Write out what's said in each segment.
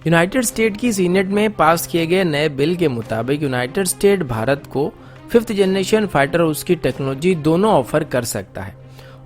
United state की senate में पास किए गए नए बिल के मुताबिक यूनाइटेड स्टेट भारत को 5th जनरेशन फाइटर और उसकी टेक्नोलॉजी दोनों ऑफर कर सकता है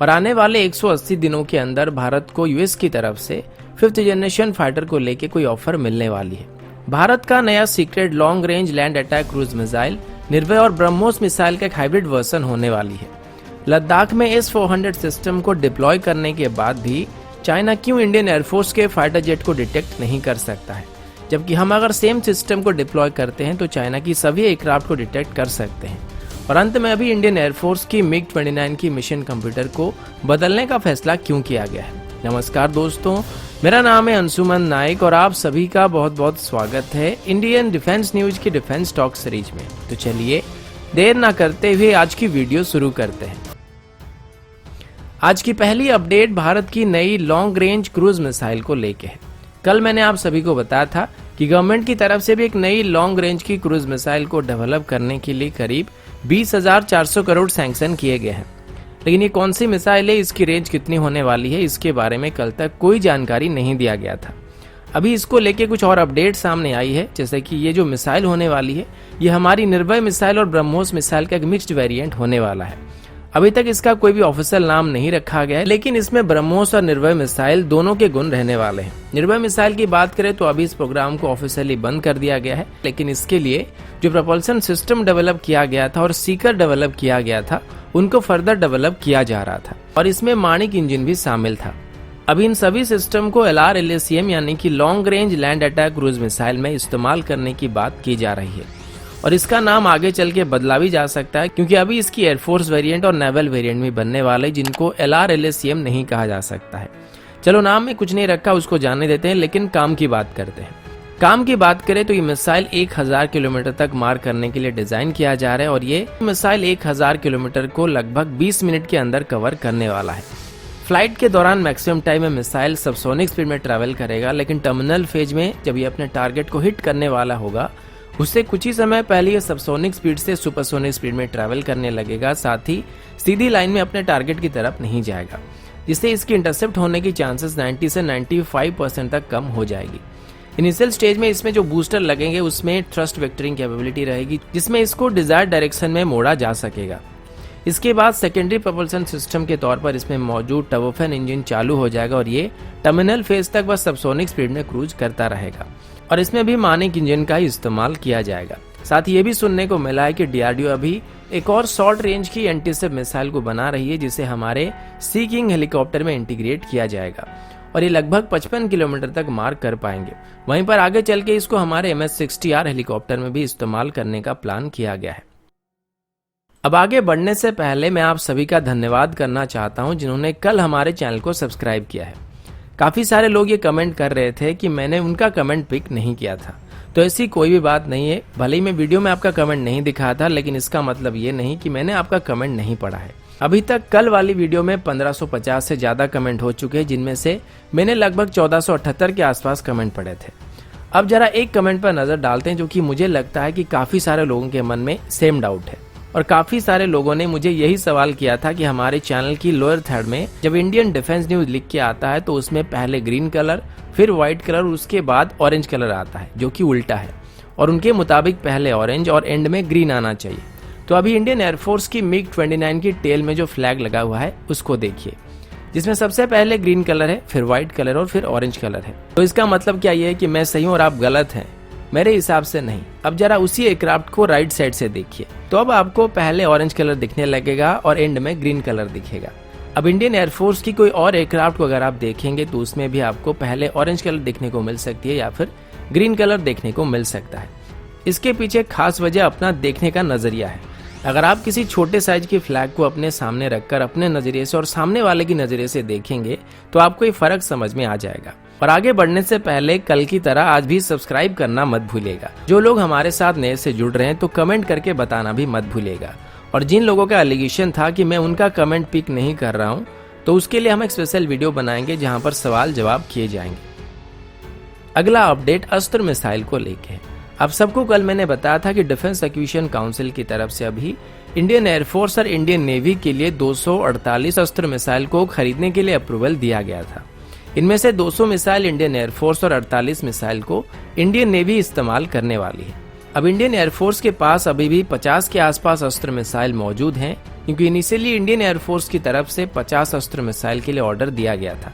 और आने वाले 180 दिनों के अंदर भारत को यूएस की तरफ से 5th जनरेशन फाइटर को लेके कोई ऑफर मिलने वाली है। भारत का नया secret long range land attack cruise missile निर्भय और ब्रह्मोस मिसाइल का एक हाइब्रिड वर्जन होने वाली है। लद्दाख में S-400 सिस्टम को डिप्लॉय करने के बाद भी चाइना क्यों इंडियन एयरफोर्स के फाइटर जेट को डिटेक्ट नहीं कर सकता है, जबकि हम अगर सेम सिस्टम को डिप्लॉय करते हैं तो चाइना की सभी एयरक्राफ्ट को डिटेक्ट कर सकते हैं। और अंत में अभी इंडियन एयरफोर्स की MiG-29 की मिशन कंप्यूटर को बदलने का फैसला क्यों किया गया है। नमस्कार दोस्तों, मेरा नाम है अंशुमन नाइक और आप सभी का बहुत बहुत स्वागत है इंडियन डिफेंस न्यूज की डिफेंस टॉक सीरीज में। तो चलिए देर ना करते हुए आज की वीडियो शुरू करते हैं। आज की पहली अपडेट भारत की नई लॉन्ग रेंज क्रूज मिसाइल को लेके है। कल मैंने आप सभी को बताया था कि गवर्नमेंट की तरफ से भी एक नई लॉन्ग रेंज की क्रूज मिसाइल को डेवलप करने के लिए करीब 20,400 करोड़ सैंक्शन किए गए हैं। लेकिन ये कौन सी मिसाइल है, इसकी रेंज कितनी होने वाली है, इसके बारे में कल तक कोई जानकारी नहीं दिया गया था। अभी इसको लेके कुछ और अपडेट सामने आई है, जैसे कि ये जो मिसाइल होने वाली है ये हमारी निर्भय मिसाइल और ब्रह्मोस मिसाइल का एक मिक्स्ड वेरिएंट होने वाला है। अभी तक इसका कोई भी ऑफिशियल नाम नहीं रखा गया है, लेकिन इसमें ब्रह्मोस और निर्भय मिसाइल दोनों के गुण रहने वाले हैं। निर्भय मिसाइल की बात करें तो अभी इस प्रोग्राम को ऑफिशियली बंद कर दिया गया है, लेकिन इसके लिए जो प्रपल्सन सिस्टम डेवलप किया गया था और सीकर डेवलप किया गया था उनको फर्दर डेवलप किया जा रहा था और इसमें माणिक इंजन भी शामिल था। अभी इन सभी सिस्टम को LRLACM यानी कि long range land attack cruise missile में इस्तेमाल करने की बात की जा रही है और इसका नाम आगे चल के बदला भी जा सकता है, क्योंकि अभी इसकी एयरफोर्स वेरिएंट और नेवल वेरिएंट भी बनने वाले जिनको LRLACM नहीं कहा जा सकता है। चलो नाम में कुछ नहीं रखा, उसको जानने देते हैं, लेकिन काम की बात करते हैं। काम की बात करें तो ये मिसाइल 1000 किलोमीटर तक मार करने के लिए डिजाइन किया जा रहा है और ये मिसाइल 1000 किलोमीटर को लगभग 20 मिनट के अंदर कवर करने वाला है। फ्लाइट के दौरान मैक्सिमम टाइम में मिसाइल सबसोनिक स्पीड में ट्रैवल करेगा, लेकिन टर्मिनल फेज में जब ये अपने टारगेट को हिट करने वाला होगा उससे कुछ ही समय पहले ये सबसोनिक स्पीड से सुपरसोनिक स्पीड में ट्रैवल करने लगेगा, साथ ही सीधी लाइन में अपने टारगेट की तरफ नहीं जाएगा, जिससे इसकी इंटरसेप्ट होने की चांसेस 90 से 95% तक कम हो जाएगी। इनिशियल स्टेज में इसमें जो बूस्टर लगेंगे उसमें थ्रस्ट वेक्टरिंग कैपेबिलिटी रहेगी, जिसमें इसको डिजायर्ड डायरेक्शन में मोड़ा जा सकेगा। इसके बाद सेकेंडरी प्रपल्सन सिस्टम के तौर पर इसमें मौजूद टर्बोफैन इंजन चालू हो जाएगा और ये टर्मिनल फेज तक बस सबसोनिक स्पीड में क्रूज करता रहेगा और इसमें भी माणिक इंजन का ही इस्तेमाल किया जाएगा। साथ ही ये भी सुनने को मिला है कि DRDO अभी एक और शॉर्ट रेंज की एंटीसेप मिसाइल को बना रही है, जिसे हमारे सी किंग हेलीकॉप्टर में इंटीग्रेट किया जाएगा और ये लगभग 55 किलोमीटर तक मार कर पाएंगे। वहीं पर आगे चल के इसको हमारे MS-60R हेलीकॉप्टर में भी इस्तेमाल करने का प्लान किया गया है। अब आगे बढ़ने से पहले मैं आप सभी का धन्यवाद करना चाहता हूं जिन्होंने कल हमारे चैनल को सब्सक्राइब किया है। काफी सारे लोग ये कमेंट कर रहे थे कि मैंने उनका कमेंट पिक नहीं किया था, तो ऐसी कोई भी बात नहीं है। भले ही मैं वीडियो में आपका कमेंट नहीं दिखाया था, लेकिन इसका मतलब ये नहीं कि मैंने आपका कमेंट नहीं पढ़ा है। अभी तक कल वाली वीडियो में 1550 से ज्यादा कमेंट हो चुके हैं, जिनमें से मैंने लगभग 1478 के आसपास कमेंट पढ़े थे। अब जरा एक कमेंट पर नजर डालते हैं जो कि मुझे लगता है कि काफी सारे लोगों के मन में सेम डाउट है और काफी सारे लोगों ने मुझे यही सवाल किया था कि हमारे चैनल की लोअर थर्ड में जब इंडियन डिफेंस न्यूज लिख के आता है तो उसमें पहले ग्रीन कलर, फिर व्हाइट कलर और उसके बाद ऑरेंज कलर आता है, जो कि उल्टा है और उनके मुताबिक पहले ऑरेंज और एंड में ग्रीन आना चाहिए। तो अभी इंडियन एयरफोर्स की MiG-29 की टेल में जो फ्लैग लगा हुआ है उसको देखिए, जिसमें सबसे पहले ग्रीन कलर है, फिर व्हाइट कलर और फिर ऑरेंज कलर है। तो इसका मतलब क्या ये है कि मैं सही हूं और आप गलत हैं? मेरे हिसाब से नहीं। अब जरा उसी एयरक्राफ्ट को राइट साइड से देखिए, तो अब आपको पहले ऑरेंज कलर दिखने लगेगा और एंड में ग्रीन कलर दिखेगा। अब इंडियन एयरफोर्स की कोई और एयरक्राफ्ट को अगर आप देखेंगे तो उसमें भी आपको पहले ऑरेंज कलर देखने को मिल सकती है या फिर ग्रीन कलर देखने को मिल सकता है। इसके पीछे खास वजह अपना देखने का नजरिया है। अगर आप किसी छोटे साइज की फ्लैग को अपने सामने रखकर अपने नजरिए से और सामने वाले की नजरिए से देखेंगे तो आपको ये फर्क समझ में आ जाएगा। और आगे बढ़ने से पहले कल की तरह आज भी सब्सक्राइब करना मत भूलिएगा। जो लोग हमारे साथ नए से जुड़ रहे हैं तो कमेंट करके बताना भी मत भूलिएगा। और जिन लोगों का एलिगेशन था कि मैं उनका कमेंट पिक नहीं कर रहा हूं, तो उसके लिए हम एक स्पेशल वीडियो बनाएंगे जहां पर सवाल जवाब किए जाएंगे। अगला अपडेट अस्त्र मिसाइल को लेके है। आप सबको कल मैंने बताया था कि डिफेंस एक्विजिशन काउंसिल की तरफ से अभी इंडियन एयरफोर्स और इंडियन नेवी के लिए 248 अस्त्र मिसाइल को खरीदने के लिए अप्रूवल दिया गया था। इनमें से 200 मिसाइल इंडियन एयरफोर्स और 48 मिसाइल को इंडियन नेवी इस्तेमाल करने वाली है। अब इंडियन एयरफोर्स के पास अभी भी 50 के आसपास अस्त्र मिसाइल मौजूद हैं, क्योंकि इनिशियली इंडियन एयरफोर्स की तरफ से 50 अस्त्र मिसाइल के लिए ऑर्डर दिया गया था।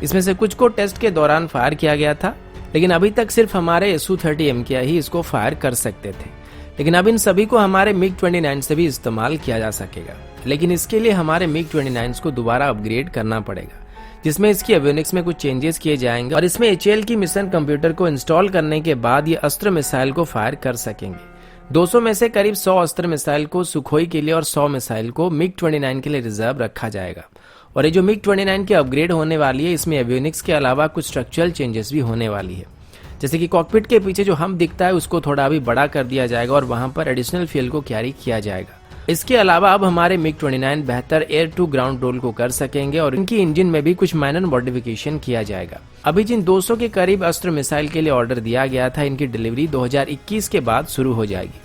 इसमें से कुछ को टेस्ट के दौरान फायर किया गया था, लेकिन अभी तक सिर्फ हमारे Su-30 MKI ही इसको फायर कर सकते थे। लेकिन अब इन सभी को हमारे MiG-29 से भी इस्तेमाल किया जा सकेगा, लेकिन इसके लिए हमारे MiG-29 को दोबारा अपग्रेड करना पड़ेगा, जिसमें इसकी एवियोनिक्स में कुछ चेंजेस किए जाएंगे और इसमें HAL की मिशन कंप्यूटर को इंस्टॉल करने के बाद ये अस्त्र मिसाइल को फायर कर सकेंगे। 200 में से करीब 100 अस्त्र मिसाइल को सुखोई के लिए और 100 मिसाइल को MiG-29 के लिए रिजर्व रखा जाएगा। और ये जो MiG-29 की अपग्रेड होने वाली है, इसमें एवियोनिक्स के अलावा कुछ स्ट्रक्चरल चेंजेस भी होने वाली है। जैसे कि कॉकपिट के पीछे जो हम दिखता है उसको थोड़ा अभी बड़ा कर दिया जाएगा और वहां पर एडिशनल फ्यूल को कैरी किया जाएगा। इसके अलावा अब हमारे MiG-29 बेहतर एयर टू ग्राउंड रोल को कर सकेंगे और इनकी इंजन में भी कुछ माइनर मॉडिफिकेशन किया जाएगा। अभी जिन 200 के करीब अस्त्र मिसाइल के लिए ऑर्डर दिया गया था, इनकी डिलीवरी 2021 के बाद शुरू हो जाएगी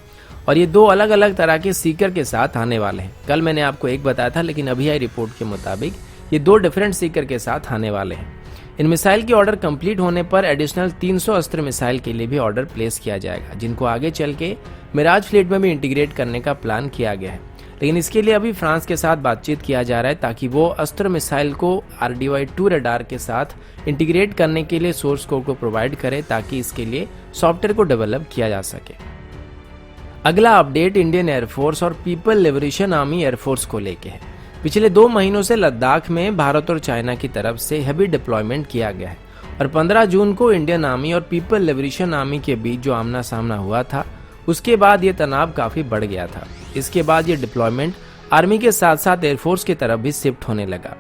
और ये 2 अलग अलग तरह के सीकर के साथ आने वाले हैं। कल मैंने आपको एक बताया था, लेकिन अभी आई रिपोर्ट के मुताबिक ये 2 डिफरेंट सीकर के साथ आने वाले हैं। इन मिसाइल की ऑर्डर कंप्लीट होने पर एडिशनल 300 अस्त्र मिसाइल के लिए भी ऑर्डर प्लेस किया जाएगा, जिनको आगे चल के मिराज फ्लीट में भी इंटीग्रेट करने का प्लान किया गया है। लेकिन इसके लिए अभी फ्रांस के साथ बातचीत किया जा रहा है, ताकि वो अस्त्र मिसाइल को RDY-2 रडार के साथ इंटीग्रेट करने के लिए सोर्स कोड को प्रोवाइड करे, ताकि इसके लिए सॉफ्टवेयर को डेवलप किया जा सके। अगला अपडेट इंडियन एयरफोर्स और पीपल लिबरेशन आर्मी एयरफोर्स को लेके है। पिछले 2 महीनों से लद्दाख में भारत और चाइना की तरफ से हैवी डिप्लॉयमेंट किया गया है और 15 जून को इंडियन आर्मी और पीपल लिबरेशन आर्मी के बीच जो आमना सामना हुआ था, उसके बाद ये तनाव काफी बढ़ गया था। इसके बाद ये डिप्लॉयमेंट आर्मी के साथ साथ एयरफोर्स की तरफ भी शिफ्ट होने लगा।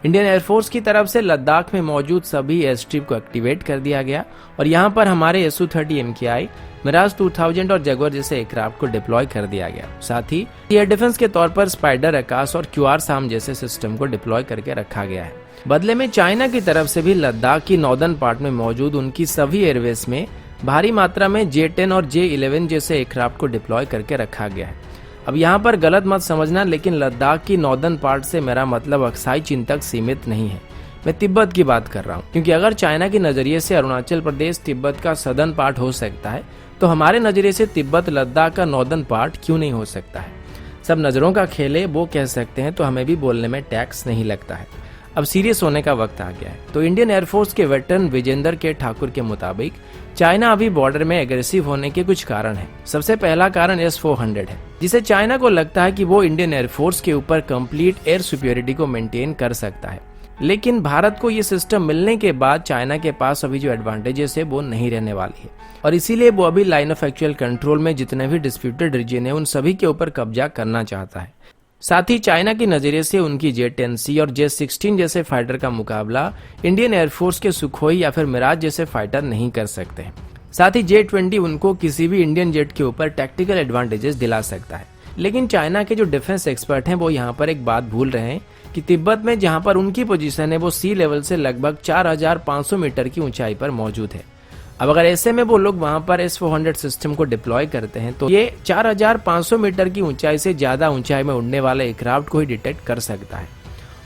इंडियन एयरफोर्स की तरफ से लद्दाख में मौजूद सभी एयर स्ट्रिप को एक्टिवेट कर दिया गया और यहाँ पर हमारे Su-30 MKI, मिराज 2000 और जगुआर जैसे एयरक्राफ्ट को डिप्लॉय कर दिया गया। साथ ही एयर डिफेंस के तौर पर स्पाइडर, आकाश और QR-SAM जैसे सिस्टम को डिप्लॉय करके रखा गया है। बदले में चाइना की तरफ से भी लद्दाख की नॉर्दर्न पार्ट में मौजूद उनकी सभी एयरवेज में भारी मात्रा में J-10 और J-11 जैसे एयरक्राफ्ट को डिप्लॉय करके रखा गया है। अब यहाँ पर गलत मत समझना, लेकिन लद्दाख की नॉर्दर्न पार्ट से मेरा मतलब अक्साई चीन तक सीमित नहीं है। मैं तिब्बत की बात कर रहा हूँ, क्योंकि अगर चाइना के नजरिए से अरुणाचल प्रदेश तिब्बत का सदर्न पार्ट हो सकता है, तो हमारे नजरिए से तिब्बत लद्दाख का नॉर्दर्न पार्ट क्यों नहीं हो सकता है। सब नजरों का खेल है, वो कह सकते हैं, तो हमें भी बोलने में टैक्स नहीं लगता है। अब सीरियस होने का वक्त आ गया है। तो इंडियन एयरफोर्स के वेटरन विजेंदर के ठाकुर के मुताबिक चाइना अभी बॉर्डर में एग्रेसिव होने के कुछ कारण हैं। सबसे पहला कारण S-400 है, जिसे चाइना को लगता है कि वो इंडियन एयरफोर्स के ऊपर कंप्लीट एयर सुपीरियरिटी को मेंटेन कर सकता है। लेकिन भारत को ये सिस्टम मिलने के बाद चाइना के पास अभी जो एडवांटेजेस है वो नहीं रहने वाली है और इसीलिए वो अभी लाइन ऑफ एक्चुअल कंट्रोल में जितने भी डिस्प्यूटेड रीजन है उन सभी के ऊपर कब्जा करना चाहता है। साथ ही चाइना के नजरिए से उनकी J-10C और J-16 जैसे फाइटर का मुकाबला इंडियन एयरफोर्स के सुखोई या फिर मिराज जैसे फाइटर नहीं कर सकते। साथ ही J-20 उनको किसी भी इंडियन जेट के ऊपर टैक्टिकल एडवांटेजेस दिला सकता है। लेकिन चाइना के जो डिफेंस एक्सपर्ट हैं वो यहाँ पर एक बात भूल रहे हैं कि तिब्बत में जहाँ पर उनकी पोजीशन है वो सी लेवल से लगभग 4500 मीटर की ऊंचाई पर मौजूद है। अब अगर ऐसे में वो लोग वहां पर S-400 सिस्टम को डिप्लॉय करते हैं तो ये 4500 मीटर की ऊंचाई से ज्यादा ऊंचाई में उड़ने वाले एयरक्राफ्ट को ही डिटेक्ट कर सकता है।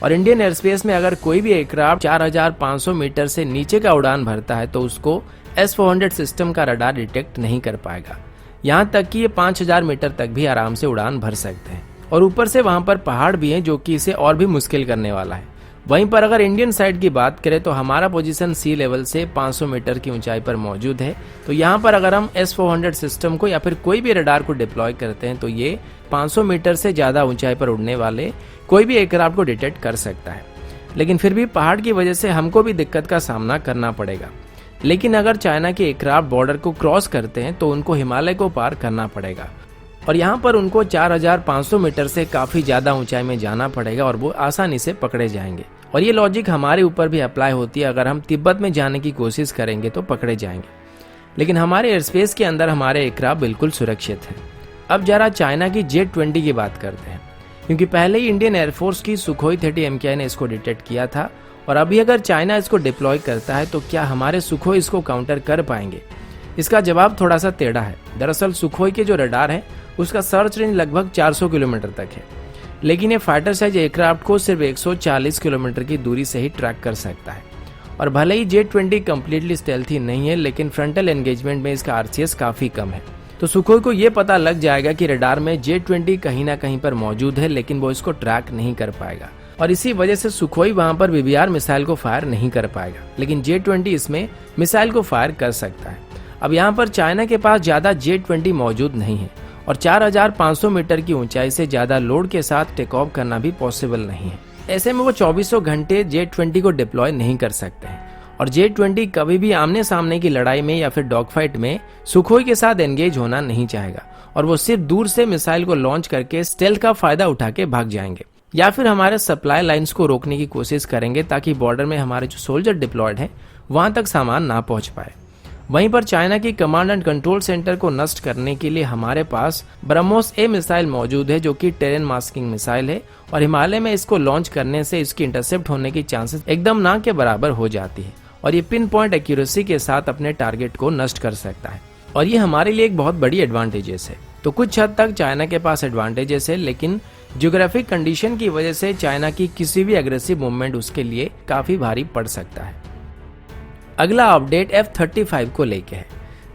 और इंडियन एयरस्पेस में अगर कोई भी एयरक्राफ्ट 4500 मीटर से नीचे का उड़ान भरता है तो उसको S-400 सिस्टम का रडार डिटेक्ट नहीं कर पाएगा। यहाँ तक कि ये 5000 मीटर तक भी आराम से उड़ान भर सकते हैं और ऊपर से वहां पर पहाड़ भी हैं जो कि इसे और भी मुश्किल करने वाला है। वहीं पर अगर इंडियन साइड की बात करें तो हमारा पोजीशन सी लेवल से 500 मीटर की ऊंचाई पर मौजूद है। तो यहाँ पर अगर हम S-400 सिस्टम को या फिर कोई भी रडार को डिप्लॉय करते हैं तो ये 500 मीटर से ज्यादा ऊंचाई पर उड़ने वाले कोई भी एयरक्राफ्ट को डिटेक्ट कर सकता है। लेकिन फिर भी पहाड़ की वजह से हमको भी दिक्कत का सामना करना पड़ेगा। लेकिन अगर चाइना के एयरक्राफ्ट बॉर्डर को क्रॉस करते हैं तो उनको हिमालय को पार करना पड़ेगा और यहाँ पर उनको 4500 मीटर से काफी ज्यादा ऊंचाई में जाना पड़ेगा और वो आसानी से पकड़े जाएंगे। और ये लॉजिक हमारे ऊपर भी अप्लाई होती है। अगर हम तिब्बत में जाने की कोशिश करेंगे तो पकड़े जाएंगे, लेकिन हमारे एयर स्पेस के अंदर हमारे एयरक्राफ्ट बिल्कुल सुरक्षित है। अब जरा चाइना की J-20 की बात करते हैं, क्योंकि पहले ही इंडियन एयरफोर्स की सुखोई 30 MKI ने इसको डिटेक्ट किया था और अभी अगर चाइना इसको डिप्लॉय करता है तो क्या हमारे सुखोई इसको काउंटर कर पाएंगे? इसका जवाब थोड़ा सा टेढ़ा है। दरअसल सुखोई के जो रडार है उसका सर्च रेंज लगभग 400 किलोमीटर तक है, लेकिन ये फाइटर साइज एयरक्राफ्ट को सिर्फ 140 किलोमीटर की दूरी से ही ट्रैक कर सकता है और भले ही J-20 कम्प्लीटली स्टेल्थी नहीं है, लेकिन फ्रंटल एंगेजमेंट में इसका RCS काफी कम है। तो सुखोई को ये पता लग जाएगा कि रडार में J-20 कहीं ना कहीं पर मौजूद है, लेकिन वो इसको ट्रैक नहीं कर पाएगा और इसी वजह से सुखोई वहां पर BBR मिसाइल को फायर नहीं कर पाएगा, लेकिन J-20 इसमें मिसाइल को फायर कर सकता है। अब यहाँ पर चाइना के पास ज्यादा J-20 मौजूद नहीं है और 4500 मीटर की ऊंचाई से ज्यादा लोड के साथ टेक ऑफ करना भी पॉसिबल नहीं है। ऐसे में वो 2400 घंटे J-20 को डिप्लॉय नहीं कर सकते हैं और J-20 कभी भी आमने सामने की लड़ाई में या फिर डॉग फाइट में सुखोई के साथ एंगेज होना नहीं चाहेगा और वो सिर्फ दूर से मिसाइल को लॉन्च करके स्टेल्थ का फायदा उठा के भाग जाएंगे या फिर हमारे सप्लाई लाइंस को रोकने की कोशिश करेंगे ताकि बॉर्डर में हमारे जो सोल्जर डिप्लॉयड हैं वहां तक सामान ना पहुंच पाए। वहीं पर चाइना की कमांड एंड कंट्रोल सेंटर को नष्ट करने के लिए हमारे पास ब्रह्मोस A मिसाइल मौजूद है, जो कि टेरेन मास्किंग मिसाइल है और हिमालय में इसको लॉन्च करने से इसकी इंटरसेप्ट होने की चांसेस एकदम ना के बराबर हो जाती है और ये पिन पॉइंट एक्यूरेसी के साथ अपने टारगेट को नष्ट कर सकता है और ये हमारे लिए एक बहुत बड़ी एडवांटेजेस है। तो कुछ हद तक चाइना के पास एडवांटेजेस है, लेकिन ज्योग्राफिक कंडीशन की वजह से चाइना की किसी भी एग्रेसिव मूवमेंट उसके लिए काफी भारी पड़ सकता है। अगला अपडेट F-35 को लेके है।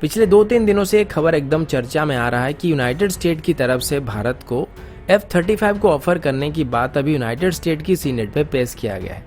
पिछले 2-3 दिनों से एक खबर एकदम चर्चा में आ रहा है कि यूनाइटेड स्टेट की तरफ से भारत को F-35 को ऑफर करने की बात अभी यूनाइटेड स्टेट की सीनेट में पेश किया गया है,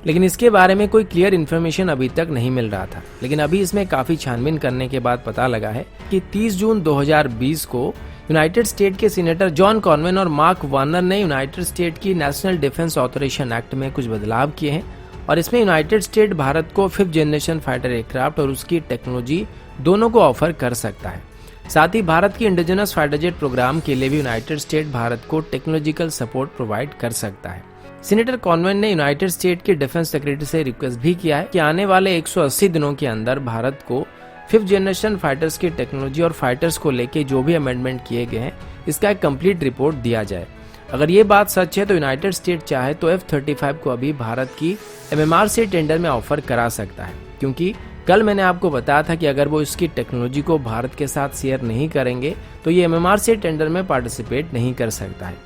लेकिन इसके बारे में कोई क्लियर इन्फॉर्मेशन अभी तक नहीं मिल रहा था। लेकिन अभी इसमें काफी छानबीन करने के बाद पता लगा है कि 30 जून 2020 को यूनाइटेड स्टेट के सीनेटर जॉन कॉनवेन और मार्क वार्नर ने यूनाइटेड स्टेट की नेशनल डिफेंस ऑथराइजेशन एक्ट में कुछ बदलाव किए हैं और इसमें यूनाइटेड स्टेट भारत को 5th जनरेशन फाइटर एयरक्राफ्ट और उसकी टेक्नोलॉजी दोनों को ऑफर कर सकता है। साथ ही भारत की इंडिजिनस फाइटर जेट प्रोग्राम के लिए भी यूनाइटेड स्टेट भारत को टेक्नोलॉजिकल सपोर्ट प्रोवाइड कर सकता है। सीनेटर कॉनवेन ने यूनाइटेड स्टेट के डिफेंस सेक्रेटरी से रिक्वेस्ट भी किया है कि आने वाले 180 दिनों के अंदर भारत को 5th जनरेशन फाइटर्स की टेक्नोलॉजी और फाइटर्स को लेके जो भी अमेंडमेंट किए गए हैं इसका एक कंप्लीट रिपोर्ट दिया जाए। अगर ये बात सच है तो यूनाइटेड स्टेट चाहे तो F-35 को अभी भारत की MMR से टेंडर में ऑफर करा सकता है, क्योंकि कल मैंने आपको बताया था कि अगर वो इसकी टेक्नोलॉजी को भारत के साथ शेयर नहीं करेंगे तो ये MMR से टेंडर में पार्टिसिपेट नहीं कर सकता है।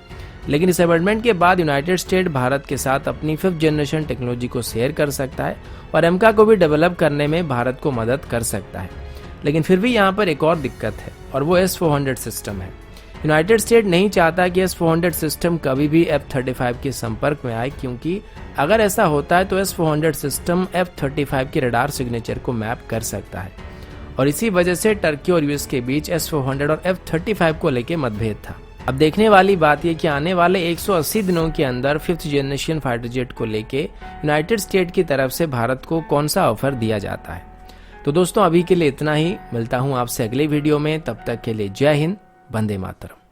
लेकिन इस अमेंडमेंट के बाद यूनाइटेड स्टेट भारत के साथ अपनी 5th जनरेशन टेक्नोलॉजी को शेयर कर सकता है और एमका को भी डेवलप करने में भारत को मदद कर सकता है। लेकिन फिर भी यहाँ पर एक और दिक्कत है और वो S-400 सिस्टम है। यूनाइटेड स्टेट नहीं चाहता कि S-400 सिस्टम कभी भी F-35 के संपर्क में आए, क्योंकि अगर ऐसा होता है तो S-400 सिस्टम F-35 के रडार सिग्नेचर को मैप कर सकता है और इसी वजह से टर्की और यूएस के बीच S-400 और F-35 को लेकर मतभेद था। अब देखने वाली बात यह कि आने वाले 180 दिनों के अंदर 5th जनरेशन फाइटर जेट को लेके यूनाइटेड स्टेट की तरफ से भारत को कौन सा ऑफर दिया जाता है। तो दोस्तों अभी के लिए इतना ही, मिलता हूं आपसे अगले वीडियो में, तब तक के लिए जय हिंद, वंदे मातरम।